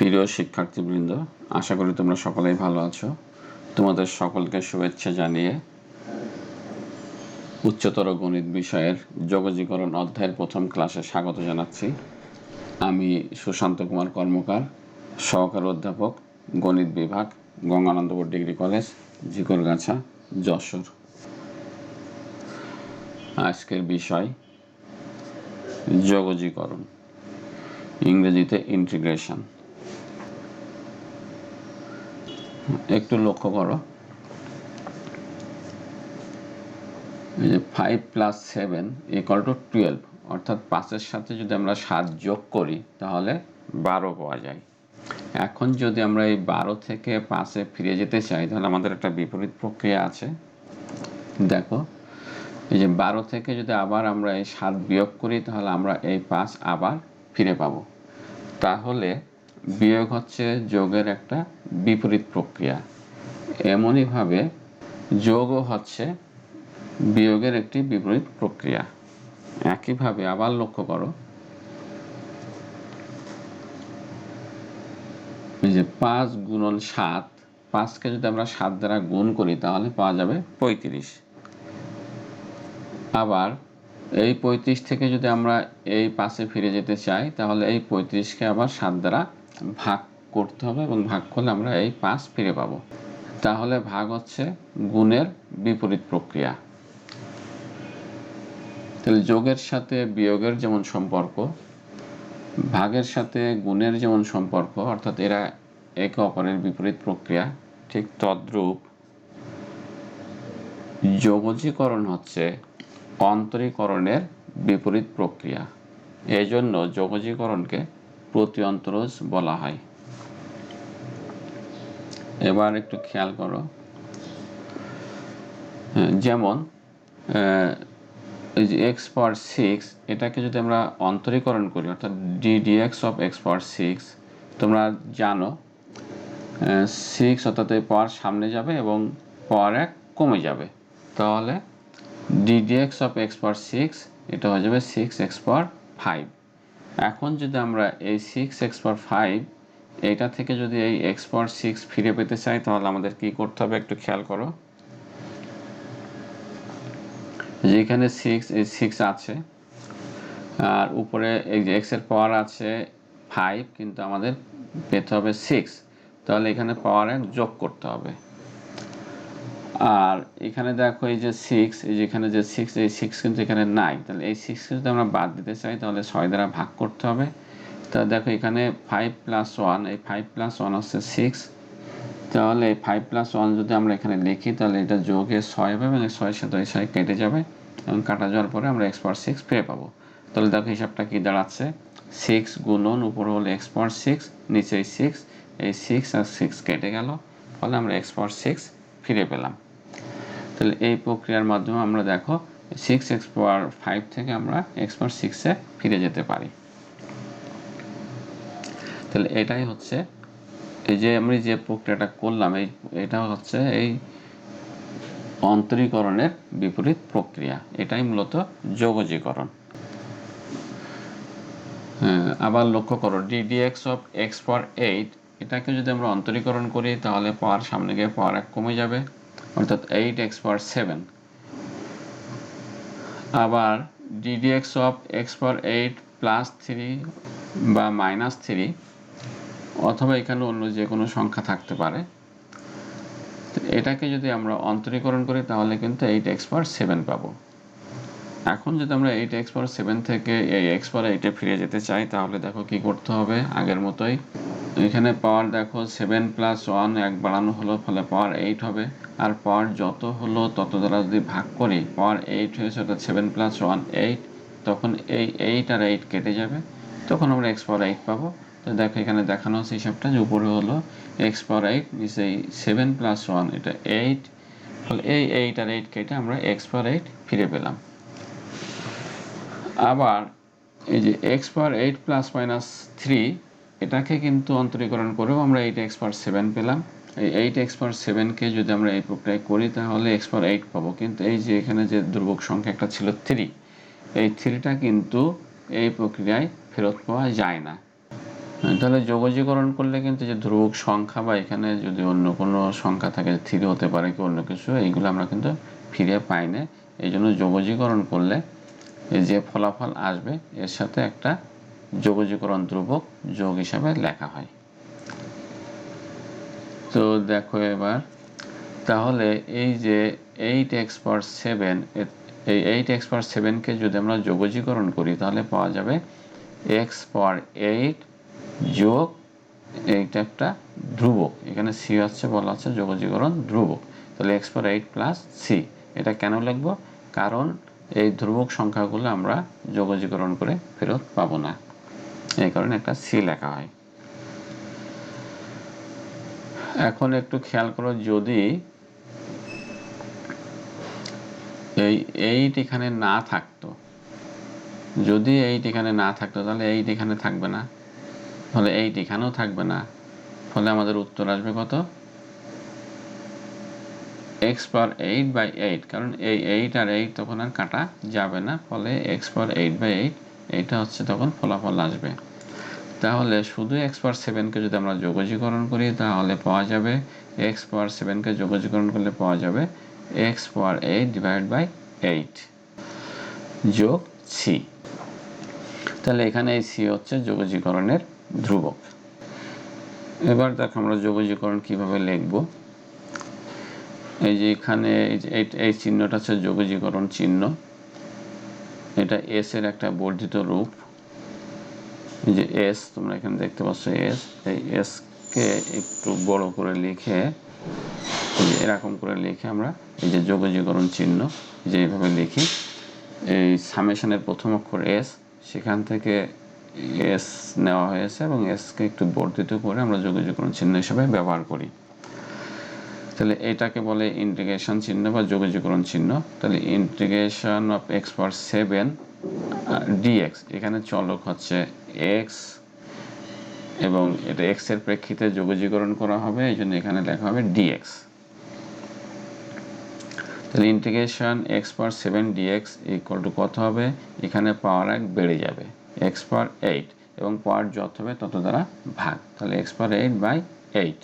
প্রিয় শিক্ষার্থীবৃন্দ, আশা করি তোমরা সকলেই ভালো আছো। তোমাদের সকলকে শুভেচ্ছা জানিয়ে উচ্চতর গণিত বিষয়ের যোগজীকরণ অধ্যায়ের প্রথম ক্লাসে স্বাগত জানাচ্ছি। আমি সুশান্ত কুমার কর্মকার, সহকারী অধ্যাপক, গণিত বিভাগ, গঙ্গানন্দপুর ডিগ্রি কলেজ, ঝিকরগাছা, যশোর। আজকের বিষয় যোগজীকরণ, ইংরেজিতে ইন্টিগ্রেশন। একটু লক্ষ্য করো, 5 + 7 = 12, অর্থাৎ 5-এর সাথে যদি আমরা 7 যোগ করি তাহলে 12 পাওয়া যায়। এখন যদি আমরা এই 12 থেকে 5-এ ফিরে যেতে চাই তাহলে আমাদের একটা বিপরীত প্রক্রিয়া আছে। দেখো, এই যে 12 থেকে যদি আবার আমরা এই 7 বিয়োগ করি তাহলে আমরা এই 5 আবার ফিরে পাব। তাহলে বিয়োগ হচ্ছে যোগের একটা বিপরীত প্রক্রিয়া। এমনইভাবে যোগও হচ্ছে বিয়োগের একটি বিপরীত প্রক্রিয়া। একইভাবে আবার লক্ষ্য করো, এই যে 5 × 7, 5কে যদি আমরা 7 দ্বারা গুণ করি তাহলে পাওয়া যাবে 35। আবার এই 35 থেকে যদি আমরা এই 5-এ ফিরে যেতে চাই তাহলে এই 35কে আবার 7 দ্বারা ভাগ করতে হবে এবং ভাগ করলে আমরা এই 5 ফিরে পাবো। তাহলে ভাগ হচ্ছে গুণের বিপরীত প্রক্রিয়া। তাহলে যোগের সাথে বিয়োগের যেমন সম্পর্ক, ভাগের সাথে গুণের যেমন সম্পর্ক, অর্থাৎ এরা একে অপরের বিপরীত প্রক্রিয়া, ঠিক তদ্রূপ যোগজীকরণ হচ্ছে অন্তরীকরণের বিপরীত প্রক্রিয়া। এই জন্য যোগজীকরণকে প্রতি অন্তরজ বলা হয়। এবার একটু খেয়াল করো, যেমন এই যে x⁴, এটাকে যদি আমরা অন্তরীকরণ করি অর্থাৎ ddx(x⁴), তোমরা জানো 6 অর্থাৎ এই পাওয়ার সামনে যাবে এবং পাওয়ার 1 কমে যাবে, তাহলে ddx(x⁴) এটা হয়ে যাবে 6x⁵। এখন যদি আমরা এই 6x⁵ এইটা থেকে যদি এই x⁴ ফিরে পেতে চাই তাহলে আমাদের কি করতে হবে একটু খেয়াল করো। যেখানে 6 আছে আর উপরে এই যে x এর পাওয়ার আছে 5, কিন্তু আমাদের পেতে হবে 6, তাহলে এখানে পাওয়ার 1 যোগ করতে হবে। আর এখানে দেখো এই যে 6, এই যে এখানে যে 6, এই 6 কিন্তু এখানে নাই, তাহলে এই 6 কে যদি আমরা বাদ দিতে চাই তাহলে 6 দ্বারা ভাগ করতে হবে। তা দেখো এখানে 5 + 1, এই 5 + 1 হচ্ছে 6, তাহলে 5 + 1 যদি আমরা এখানে লিখি তাহলে এটা যোগে 6 হবে এবং 6-এর সাথে 6 কেটে যাবে এবং কাটা যাওয়ার পরে আমরা x⁴ ফিরে পাবো। তাহলে দেখো হিসাবটা কি দাঁড়াচ্ছে, 6 গুণন উপরে হলো x⁴, নিচে 6, এই 6 আর 6 কেটে গেল, ফলে আমরা x⁴ ফিরে পেলাম। তাহলে এই প্রক্রিয়ার মাধ্যমে আমরা দেখো 6x⁵ থেকে আমরা x⁴ ফিরে যেতে পারি। তাহলে এটাই হচ্ছে এই যে আমরা যে প্রক্রিয়াটা করলাম, এটা হচ্ছে এই অন্তরীকরণের বিপরীত প্রক্রিয়া, এটাই মূলত যোগজীকরণ। আবার লক্ষ্য করো, ddx(x⁴) এটাকে যদি আমরা অন্তরীকরণ করি তাহলে পাওয়ার সামনে গিয়ে পাওয়ার 1 কমে যাবে, অর্থাৎ 8x⁴। আবার ddx(x⁴) +3 বা -3, অথবা এখানে অন্য যে কোনো সংখ্যা থাকতে পারে, এটাকে যদি আমরা অন্তরীকরণ করি তাহলে কিন্তু 8x⁴ পাবো। এখন যদি আমরা 8x⁴ থেকে এই x⁴ ফিরে যেতে চাই তাহলে দেখো কি করতে হবে, আগের মতোই এখানে পাওয়ার দেখো 7 + 1 1 বাড়ানো হলো, ফলে পাওয়ার 8 হবে। আর পাওয়ার যত হলো তত দ্বারা যদি ভাগ করি পাওয়ার 8 হয়েছে, অর্থাৎ 7 + 1 8, তখন এই 8 আর 8 কেটে যাবে, তখন আমরা x⁴ পাবো। তো দেখো এখানে দেখানো হচ্ছে হিসাবটা, যে উপরে হলো x⁴, নিচে 7 + 1 এটা 8, ফলে এই 8 আর 8 কেটে আমরা x⁴ ফিরে পেলাম। আবার এই যে x⁴ +-3, এটাকে কিন্তু অন্তরীকরণ করেও আমরা 8x⁴ পেলাম। এই 8x⁴ যদি আমরা এই প্রক্রিয়ায় করি তাহলে x⁴ পাবো, কিন্তু এই যে এখানে যে ধ্রুবক সংখ্যা একটা ছিল 3, এই 3টা কিন্তু এই প্রক্রিয়ায় ফেরত পাওয়া যায় না। তাহলে যোগজীকরণ করলে কিন্তু যে ধ্রুবক সংখ্যা বা এখানে যদি অন্য কোনো সংখ্যা থাকে, 3 হতে পারে কি অন্য কিছু, এইগুলো আমরা কিন্তু ফিরে পাই না। এই জন্য যোগজীকরণ করলে যে ফলাফল আসবে এর সাথে একটা যোগজীকরণ ধ্রুবক যোগ হিসাবে লেখা হয়। তো দেখো এবার, তাহলে এই যে 8x⁷, এই 8x⁷কে যদি আমরা যোগজীকরণ করি তাহলে পাওয়া যাবে x⁴ যোগ এইটা একটা ধ্রুবক, এখানে c হচ্ছে বলা হচ্ছে যোগজীকরণ ধ্রুবক। তাহলে x⁴ প্লাস c, এটা কেন লিখব? কারণ এই ধ্রুবক সংখ্যাগুলো আমরা যোগজীকরণ করে ফেরত পাবো না, এই কারণে একটা c লেখা হয়। এখন একটু খেয়াল করো, যদি এই 8 এখানে না থাকতো, যদি 8 এখানে না থাকতো তাহলে 8 এখানে থাকবে না, ফলে 8 এখানেও থাকবে না, ফলে আমাদের উত্তর আসবে কত? x⁴8/8, কারণ এই 8 আর 8 তখন আর কাটা যাবে না, ফলে x⁴8/8 এইটা হচ্ছে তখন ফলাফল আসবে। তাহলে শুধু x⁴কে যদি আমরা যোগজীকরণ করি তাহলে পাওয়া যাবে x⁴কে যোগজীকরণ করলে পাওয়া যাবে x⁴8/8 যোগ c। তাহলে এখানে এই c হচ্ছে যোগজীকরণের ধ্রুবক। এবার দেখো আমরা যোগজীকরণ কিভাবে লিখব। এই যে এখানে এই চিহ্নটা হচ্ছে যোগজীকরণ চিহ্ন, এটা s এর একটা বর্ধিত রূপ। এই যে s তোমরা এখানে দেখতে পাচ্ছ s, এই s কে একটু বড় করে লিখে এরকম করে লিখে আমরা এই যে যোগজীকরণ চিহ্ন যেভাবে লিখি, এই সামেশনের প্রথম অক্ষর s, সেখান থেকে s নেওয়া হয়েছে এবং s কে একটু বর্ধিত করে আমরা যোগজীকরণ চিহ্ন হিসেবে ব্যবহার করি। তাহলে এটাকে বলে ইন্টিগ্রেশন চিহ্ন বা যোগজীকরণ চিহ্ন। তাহলে ইন্টিগ্রেশন অফ x⁴ dx, এখানে চলক হচ্ছে x এবং এটা x এর প্রেক্ষিতে যোগজীকরণ করা হবে, এই জন্য এখানে লেখা হবে dx। তাহলে integration x⁴ dx equal to কত হবে? এখানে পাওয়ার 1 বেড়ে যাবে x⁴8 এবং পাওয়ার যত হবে তত দ্বারা ভাগ, তাহলে x⁴8/8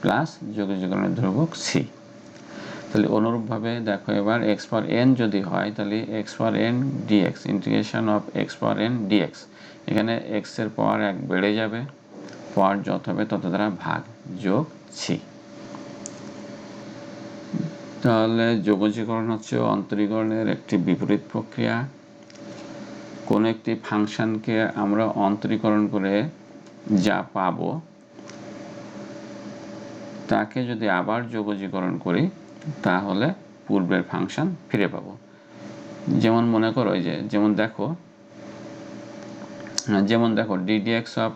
প্লাস যোগজীকরণের ধ্রুবক c। তাহলে অনুরূপভাবে দেখো এবার x⁴n যদি হয় তাহলে x⁴n dx, integration of x⁴n dx, এখানে x এর পাওয়ার 1 বেড়ে যাবে, পাওয়ার যত হবে তত দ্বারা ভাগ যোগ c। তাহলে যোগজীকরণ হচ্ছে অন্তরীকরণের একটি বিপরীত প্রক্রিয়া। কোন একটি ফাংশনকে আমরা অন্তরীকরণ করে যা পাবো তাকে যদি আবার যোগজীকরণ করি তাহলে পূর্বের ফাংশন ফিরে পাবো। যেমন মনে করো এই যে যেমন দেখো ddx অফ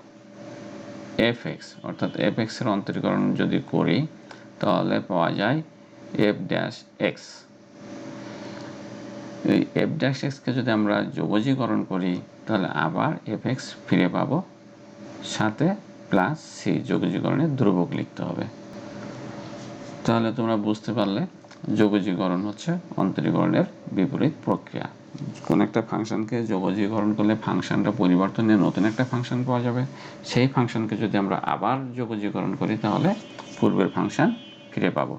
fx, অর্থাৎ fx এর অন্তরীকরণ যদি করি তাহলে পাওয়া যায় f'(x). এই f'(x) কে যদি আমরা যোগজীকরণ করি তাহলে আবার fx ফিরে পাবো, সাথে প্লাস c, যোগজীকরণের ধ্রুবক লিখতে হবে। তাহলে তোমরা বুঝতে পারলে যোগজীকরণ হচ্ছে অন্তরীকরণের বিপরীত প্রক্রিয়া। কোন একটা ফাংশনকে যোগজীকরণ করলে ফাংশনটা পরিবর্তন নিয়ে নতুন একটা ফাংশন পাওয়া যাবে, সেই ফাংশনকে যদি আমরা আবার যোগজীকরণ করি তাহলে পূর্বের ফাংশন ফিরে পাবো।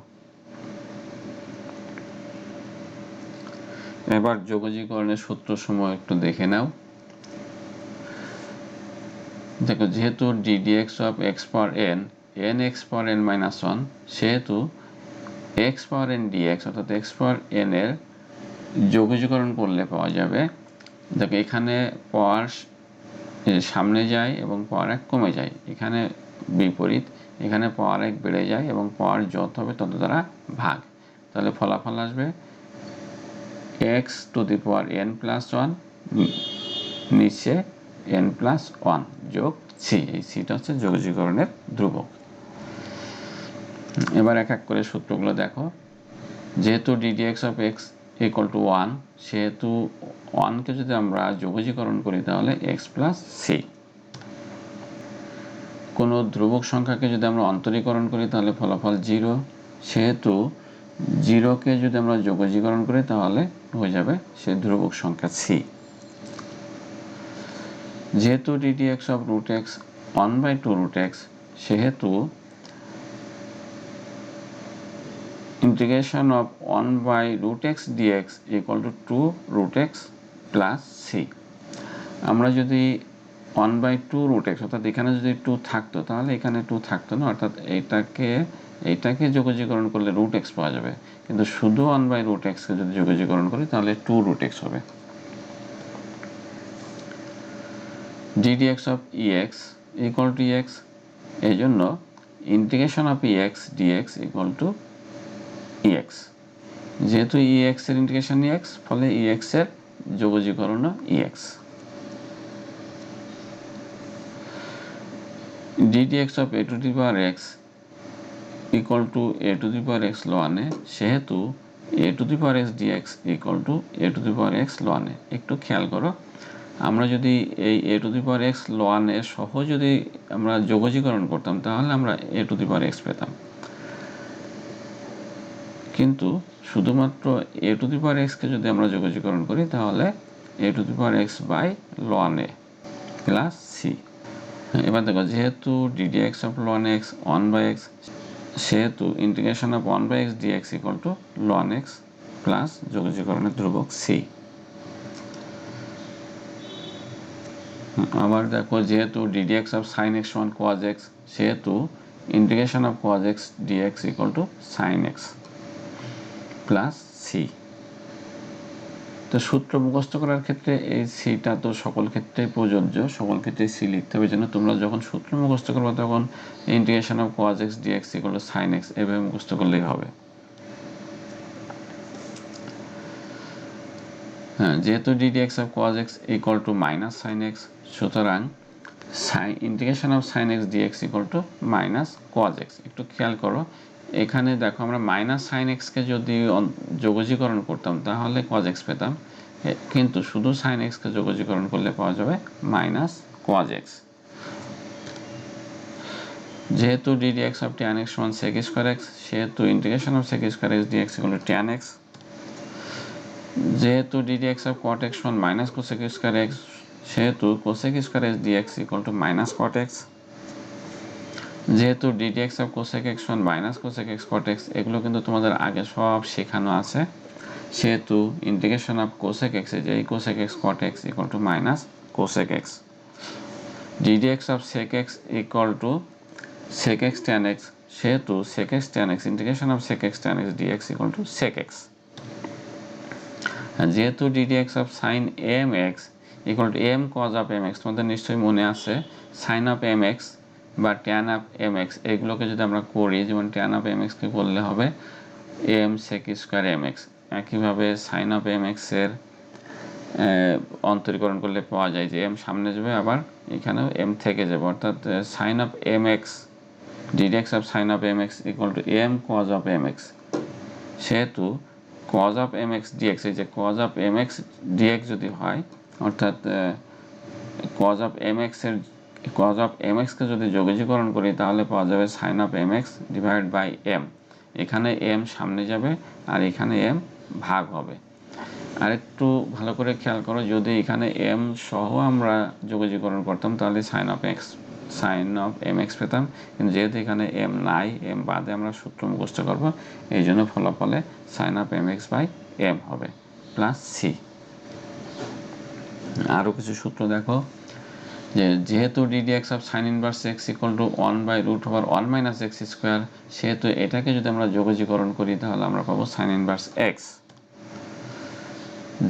এবার যোগজীকরণের সূত্রসমূহ একটু দেখে নাও। দেখো, যেহেতু ddx অফ x⁴n nx⁴n-1, সেহেতু x⁴n dx অর্থাৎ x⁴n এর যোগজীকরণ করলে পাওয়া যাবে, দেখো এখানে পাওয়ার সামনে যায় এবং পাওয়ার 1 কমে যায়, এখানে বিপরীত, এখানে পাওয়ার 1 বেড়ে যায় এবং পাওয়ার যত হবে তত দ্বারা ভাগ, তাহলে ফলাফল আসবে x⁴n+1 নিচে n+1 যোগ c, এই cটা হচ্ছে যোগজীকরণের ধ্রুবক। এবার এক এক করে সূত্রগুলো দেখো। যেহেতু ddx of x equal to 1, সেহেতু 1 কে যদি আমরা যোগজীকরণ করি তাহলে x প্লাস c। কোনো ধ্রুবক সংখ্যাকে যদি আমরা অন্তরীকরণ করি তাহলে ফলাফল 0, সেহেতু 0 কে যদি আমরা যোগজীকরণ করি তাহলে হয়ে যাবে সে ধ্রুবক সংখ্যা c। যেহেতু ddx of √x 1/2 root x, সেহেতু integration of 1/root x dx equal to 2 root x plus c। আমরা যদি 1/2 root x অর্থাৎ এখানে যদি 2 থাকতো তাহলে এখানে 2 থাকতো না, অর্থাৎ এইটাকে যোগজীকরণ করলে root x পাওয়া যাবে, কিন্তু শুধু 1/root x কে যদি যোগজীকরণ করি তাহলে 2 root x হবে। ddx of ex equal to ex, এই জন্য integration of ex dx equal to ex, যেহেতু ex এর ইন্টিগ্রেশন ex, ফলে ex এর যোগজীকরণ ex। ddx of a to the power x equal to a to the power x ln a, সেহেতু a to the power x dx equal to a to the power x ln a। একটু খেয়াল করো, আমরা যদি এই a to the power x ln a সহ যদি আমরা যোগজীকরণ করতাম তাহলে আমরা a to the power x পেতাম, কিন্তু শুধুমাত্র a to the power x কে যদি আমরা যোগজীকরণ করি তাহলে a to the power x by ln a plus c। এবার দেখো, যেহেতু ddx of ln x 1/x, সেহেতু integration of 1/x dx equal to ln x plus যোগজীকরণের ধ্রুবক c। আবার দেখো, যেহেতু ddx of sin x সমান cos x, সেহেতু integration of cos x dx equal to sin x plus c। তো সূত্র মুখস্থ করার ক্ষেত্রে এই সিটা তো সকল ক্ষেত্রেই প্রযোজ্য, সকল ক্ষেত্রে সি লিখতে হবে, যেন তোমরা যখন সূত্র মুখস্থ করবে তখন integration of cos x dx equal to sin x এভাবে মুখস্থ করলেই হবে। হ্যাঁ, যেহেতু ddx of cos x equal to minus sin x, সুতরাং integration of sin x dx equal to minus cos x। একটু খেয়াল করো, এখানে দেখো আমরা মাইনাস সাইন এক্স কে যদি যোগজীকরণ করতাম তাহলে cos x পেতাম, কিন্তু শুধু সাইন এক্স কে যোগজীকরণ করলে পাওয়া যাবে মাইনাস cos x। যেহেতু ddx of tan x সমান sec square x, সেহেতু integration of sec square x dx equal to tan x। যেহেতু ddx of cot x সমান মাইনাস cosec square x, সেহেতু cosec square x dx equal to minus cot x। যেহেতু ddx of cosec x সমান minus cosec x cot x, এগুলো কিন্তু তোমাদের আগে সব শেখানো আছে, সেহেতু ইন্টিগ্রেশন অফ cosec x, যে এই cosec x cot x equal to minus cosec x। ddx of sec x equal to sec x tan x, সেহেতু sec x tan x integration of sec x tan x dx equal to sec x। যেহেতু ddx of sin mx equal to m cos of mx, তোমাদের নিশ্চয়ই মনে আছে sin of mx বা tan of mx, এগুলোকে যদি আমরা করি, যেমন tan of mx কে করলে হবে m sec square mx, একইভাবে sin of mx এর অন্তরীকরণ করলে পাওয়া যায় যে m সামনে যাবে আবার এখানেও m থেকে যাবে, অর্থাৎ sin of mx ddx of sin of mx equal to m cos of mx, সেহেতু cos of mx dx, এই যে cos of mx dx যদি হয়, অর্থাৎ cos of mx কে যদি যোগজীকরণ করি তাহলে পাওয়া যাবে sin of mx divide by m, এখানে m সামনে যাবে আর এখানে m ভাগ হবে। আর একটু ভালো করে খেয়াল করো, যদি এখানে m সহ আমরা যোগজীকরণ করতাম তাহলে sin of mx পেতাম, কিন্তু যেহেতু এখানে m নাই, m বাদে আমরা সূত্র মুখস্থ করব, এই জন্য ফলাফলে sin of mx বাই m হবে প্লাস c। আরও কিছু সূত্র দেখো, যেহেতু ddx of sin inverse x equal to 1/√1 minus x square, সেহেতু এটাকে যদি আমরা যোগজীকরণ করি তাহলে আমরা পাবো sin inverse x।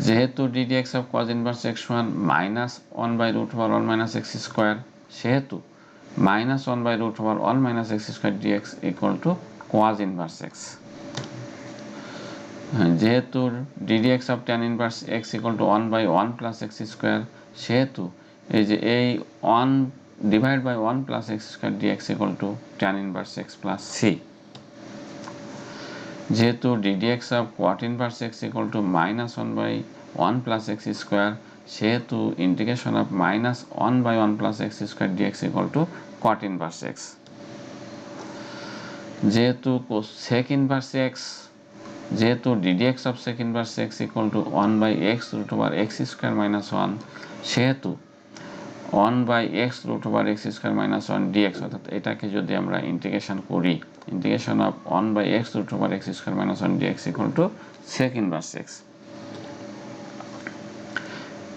যেহেতু ddx of cos inverse x সমান -1/√1 minus x square, সেহেতু -1/√1 minus x square dx equal to cos inverse x। যেহেতু ddx of tan inverse x equal to 1/1 plus x square, সেহেতু এই যে এই 1 divide by 1 plus x square dx equal to tan inverse x plus c। যেহেতু ddx of cot inverse x equal to -1/1 plus x square, সেহেতু integration of -1/1 plus x square dx equal to cot inverse x। যেহেতু sec inverse x, যেহেতু ddx of sec inverse x equal to 1/x√x square minus 1, সেহেতু 1/x√x² - 1 dx, অর্থাৎ এটাকে যদি আমরা integration করি, integration of 1/x√x² - 1 dx = sec inverse x।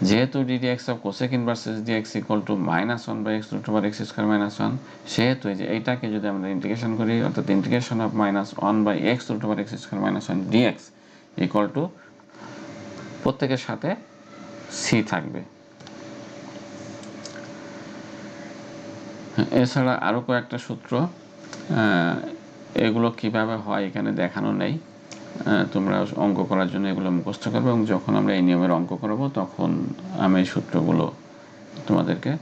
যেহেতু ddx of cosec inverse dx = -1/x√x² - 1, সেহেতু এই যে এইটাকে যদি আমরা ইন্টিগ্রেশন করি, অর্থাৎ ইন্টিগ্রেশন অফ -1/x√x² - 1 dx = প্রত্যেকের সাথে c থাকবে। এছাড়া আরও কয়েকটা সূত্র, এগুলো কিভাবে হয় এখানে দেখানো নেই, তোমরা অঙ্ক করার জন্য এগুলো মুখস্থ করবে এবং যখন আমরা এই নিয়মের অঙ্ক করব তখন আমি এই সূত্রগুলো তোমাদেরকে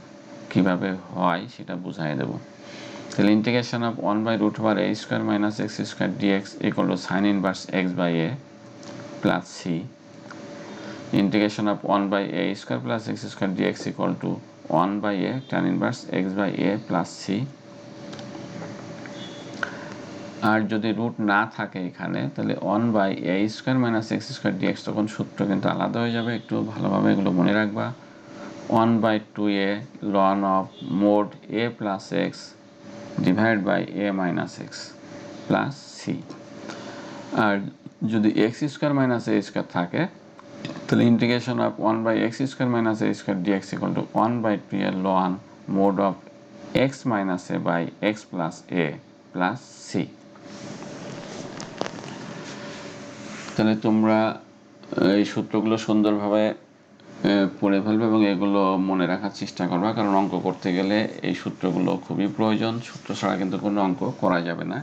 কিভাবে হয় সেটা বুঝাই দেব। তাহলে integration of 1/√a² - x² dx = sin inverse x/a plus c। Integration of 1/a² + x² dx = 1/a tan inverse x/a plus c। আর যদি রুট না থাকে এখানে, তাহলে 1/a² - x² dx, তখন সূত্র কিন্তু আলাদা হয়ে যাবে, একটু ভালোভাবে এগুলো মনে রাখবা। 1/2a ln of mod a plus x divided by a minus x plus c। আর যদি x² - a² থাকে, তাহলে integration of 1/x² - a² dx = 1/2a ln mod of x minus a by x plus a plus c। তাহলে তোমরা এই সূত্রগুলো সুন্দরভাবে পড়ে ফেলবে এবং এগুলো মনে রাখার চেষ্টা করবা, কারণ অঙ্ক করতে গেলে এই সূত্রগুলো খুবই প্রয়োজন। সূত্র ছাড়া কিন্তু কোনো অঙ্ক করা যাবে না।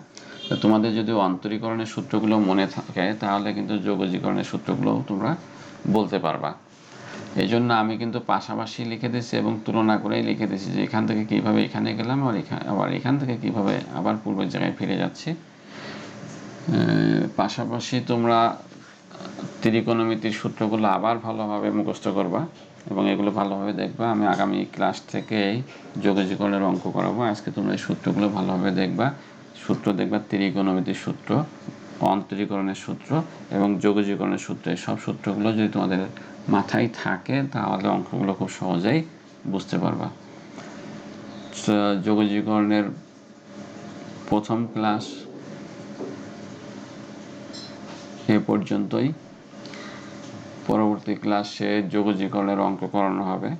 তোমাদের যদি অন্তরীকরণের সূত্রগুলো মনে থাকে তাহলে কিন্তু যোগজীকরণের সূত্রগুলো তোমরা বলতে পারবা। এই জন্য আমি কিন্তু পাশাপাশি লিখে দিয়েছি এবং তুলনা করেই লিখে দিয়েছি যে এখান থেকে কীভাবে এখানে গেলাম, আবার এখান থেকে কীভাবে আবার পূর্বের জায়গায় ফিরে যাচ্ছি। পাশাপাশি তোমরা ত্রিকোণমিতির সূত্রগুলো আবার ভালোভাবে মুখস্থ করবা এবং এগুলো ভালোভাবে দেখবা। আমি আগামী ক্লাস থেকেই যোগজীকরণের অঙ্ক করাবো। আজকে তোমরা এই সূত্রগুলো ভালোভাবে দেখবা, সূত্র দেখবা, ত্রিকোণমিতির সূত্র, অন্তরীকরণের সূত্র এবং যোগজীকরণের সূত্র। এই সব সূত্রগুলো যদি তোমাদের মাথায় থাকে তাহলে অঙ্কগুলো খুব সহজেই বুঝতে পারবা। যোগজীকরণের প্রথম ক্লাস এ পর্যন্তই। পরবর্তী ক্লাসে যোগজীকরণের অঙ্ক করানো হবে।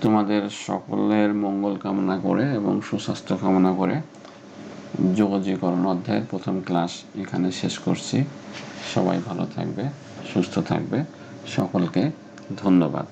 তোমাদের সকলের মঙ্গল কামনা করে এবং সুস্বাস্থ্য কামনা করে যোগজীকরণ অধ্যায়ের প্রথম ক্লাস এখানে শেষ করছি। সবাই ভালো থাকবে, সুস্থ থাকবে। সকলকে ধন্যবাদ।